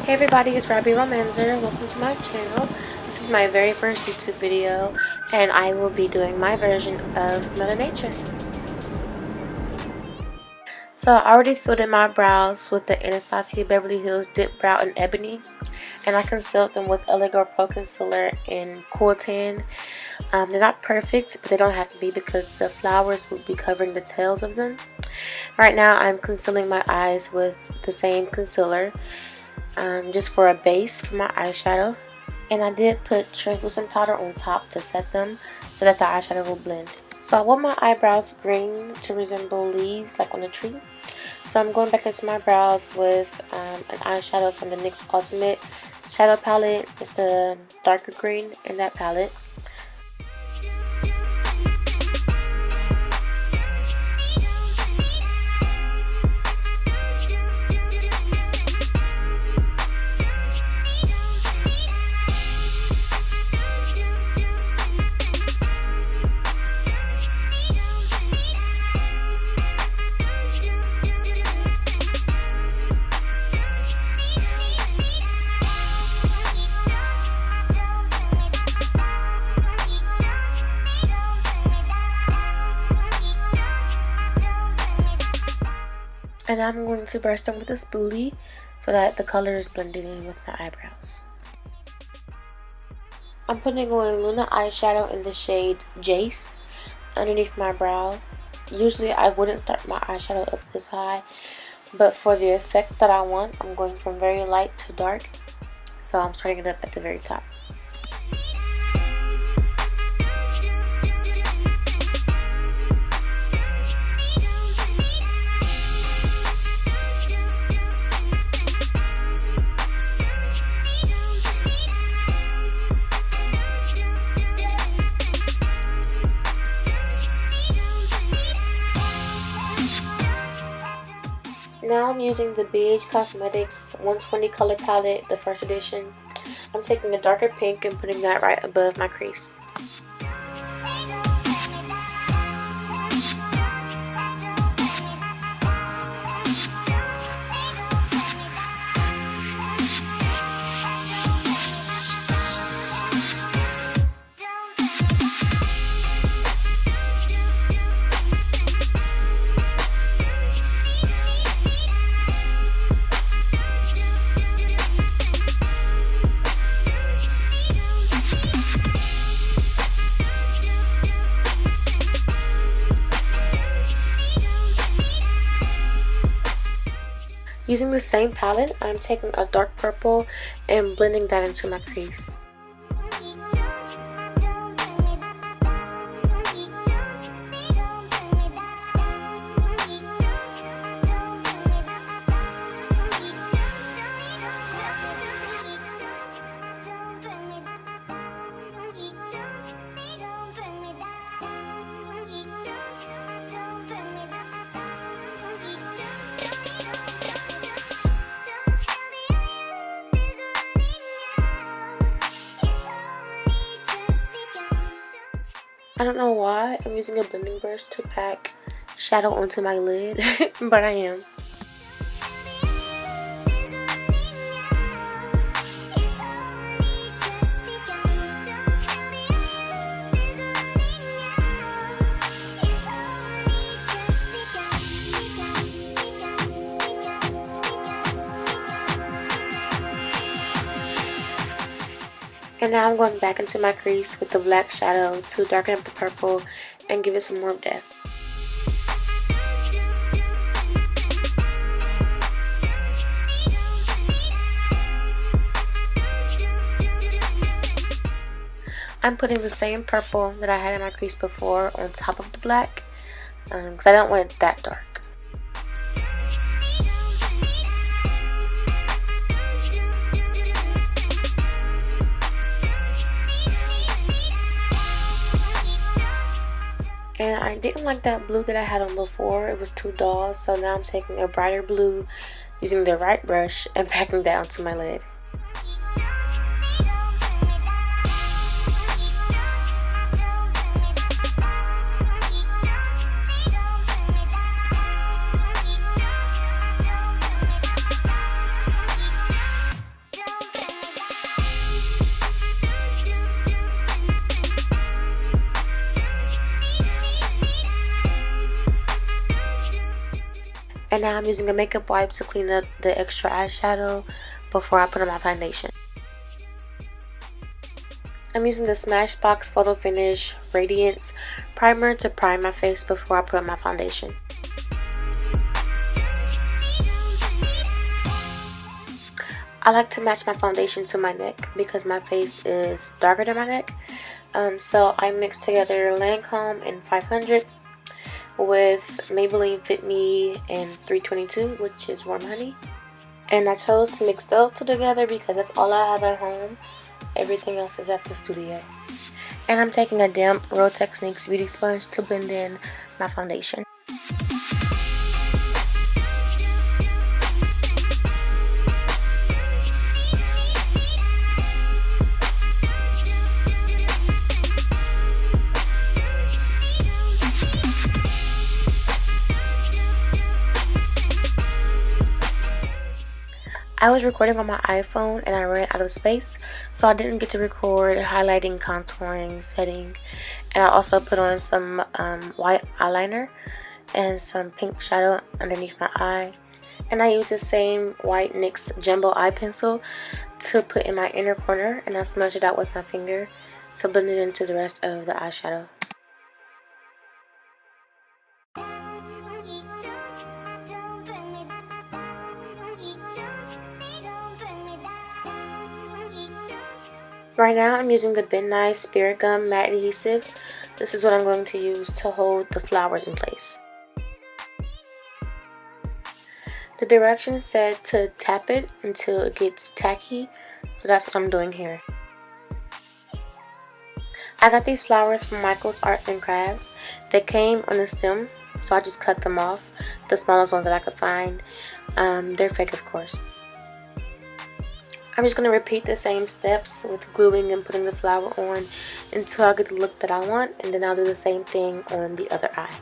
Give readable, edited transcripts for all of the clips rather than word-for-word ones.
Hey everybody, it's Robbie Romanzer. Welcome to my channel. This is my very first YouTube video, and I will be doing my version of Mother Nature. So I already filled in my brows with the Anastasia Beverly Hills Dip Brow in Ebony, and I concealed them with Elegor Pro Concealer in Cool Tan. They're not perfect, but they don't have to be because the flowers will be covering the tails of them. Right now I'm concealing my eyes with the same concealer. Just for a base for my eyeshadow, and I did put translucent powder on top to set them so that the eyeshadow will blend. So I want my eyebrows green to resemble leaves like on a tree, so I'm going back into my brows with an eyeshadow from the NYX Ultimate Shadow Palette. It's the darker green in that palette. And I'm going to brush them with a spoolie so that the color is blended in with my eyebrows. I'm putting on Luna eyeshadow in the shade Jace underneath my brow. Usually I wouldn't start my eyeshadow up this high, but for the effect that I want, I'm going from very light to dark. So I'm starting it up at the very top. Now I'm using the BH Cosmetics 120 color palette, the first edition. I'm taking a darker pink and putting that right above my crease. Using the same palette, I'm taking a dark purple and blending that into my crease. I don't know why I'm using a blending brush to pack shadow onto my lid, but I am. And now I'm going back into my crease with the black shadow to darken up the purple and give it some more depth. I'm putting the same purple that I had in my crease before on top of the black because I don't want it that dark. And I didn't like that blue that I had on before. It was too dull, so now I'm taking a brighter blue using the right brush and packing that onto my lid. And now I'm using a makeup wipe to clean up the extra eyeshadow before I put on my foundation. I'm using the Smashbox Photo Finish Radiance primer to prime my face before I put on my foundation. I like to match my foundation to my neck because my face is darker than my neck. So I mixed together Lancome in 500 with Maybeline Fit Me in 322, which is warm honey. And I chose to mix those two together because that's all I have at home. Everything else is at the studio. And I'm taking a damp Real Techniques beauty sponge to blend in my foundation. I was recording on my iPhone and I ran out of space, so I didn't get to record highlighting, contouring, setting. And I also put on some white eyeliner and some pink shadow underneath my eye. And I used the same white NYX Jumbo eye pencil to put in my inner corner, and I smudged it out with my finger to blend it into the rest of the eyeshadow. Right now I'm using the Ben Nye Spirit Gum matte adhesive. This is what I'm going to use to hold the flowers in place. The directions said to tap it until it gets tacky, so that's what I'm doing here. I got these flowers from Michael's Arts and Crafts. They came on a stem, so I just cut them off, the smallest ones that I could find. They're fake, of course. I'm just going to repeat the same steps with gluing and putting the flower on until I get the look that I want, and then I'll do the same thing on the other eye.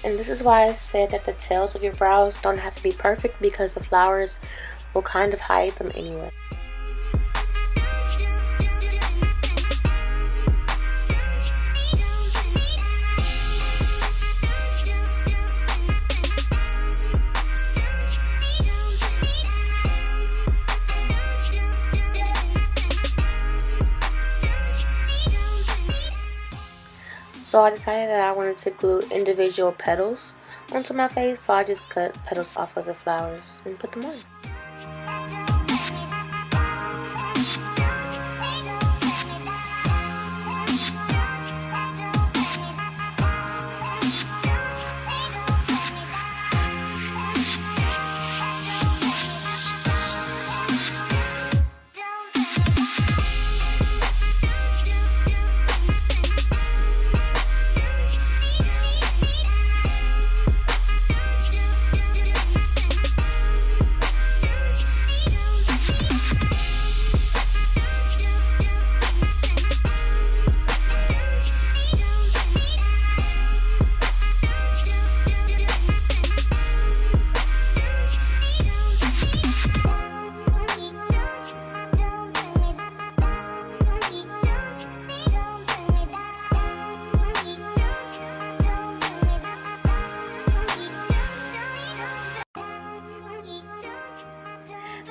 And this is why I said that the tails of your brows don't have to be perfect, because the flowers will kind of hide them anyway. So I decided that I wanted to glue individual petals onto my face, so I just cut petals off of the flowers and put them on.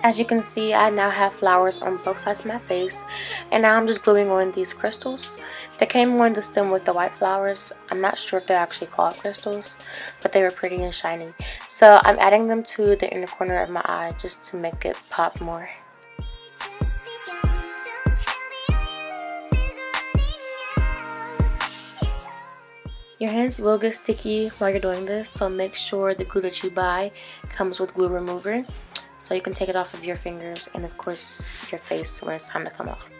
As you can see, I now have flowers on both sides of my face, and now I'm just gluing on these crystals. They came on the stem with the white flowers. I'm not sure if they're actually called crystals, but they were pretty and shiny. So I'm adding them to the inner corner of my eye just to make it pop more. Your hands will get sticky while you're doing this, so make sure the glue that you buy comes with glue remover, so you can take it off of your fingers and of course your face when it's time to come off.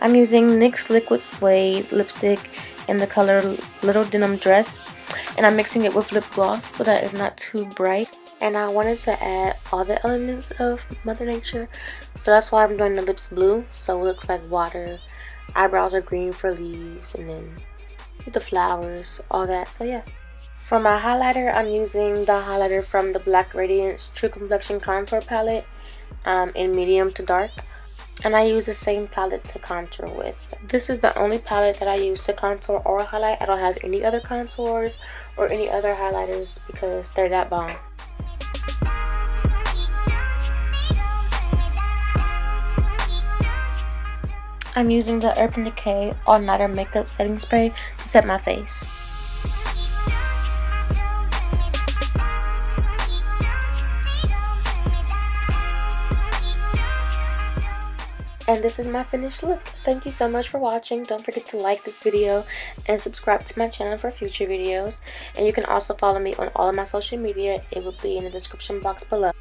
I'm using NYX Liquid Suede lipstick in the color Little Denim Dress, and I'm mixing it with lip gloss so that it's not too bright. And I wanted to add all the elements of Mother Nature, so that's why I'm doing the lips blue, so it looks like water. Eyebrows are green for leaves, and then the flowers, all that. So yeah. For my highlighter, I'm using the highlighter from the Black Radiance True Complexion Contour Palette in medium to dark. And I use the same palette to contour with. This is the only palette that I use to contour or highlight. I don't have any other contours or any other highlighters because they're that bomb. I'm using the Urban Decay All Nighter Makeup Setting Spray to set my face. And this is my finished look. Thank you so much for watching. Don't forget to like this video and subscribe to my channel for future videos. And you can also follow me on all of my social media. It will be in the description box below.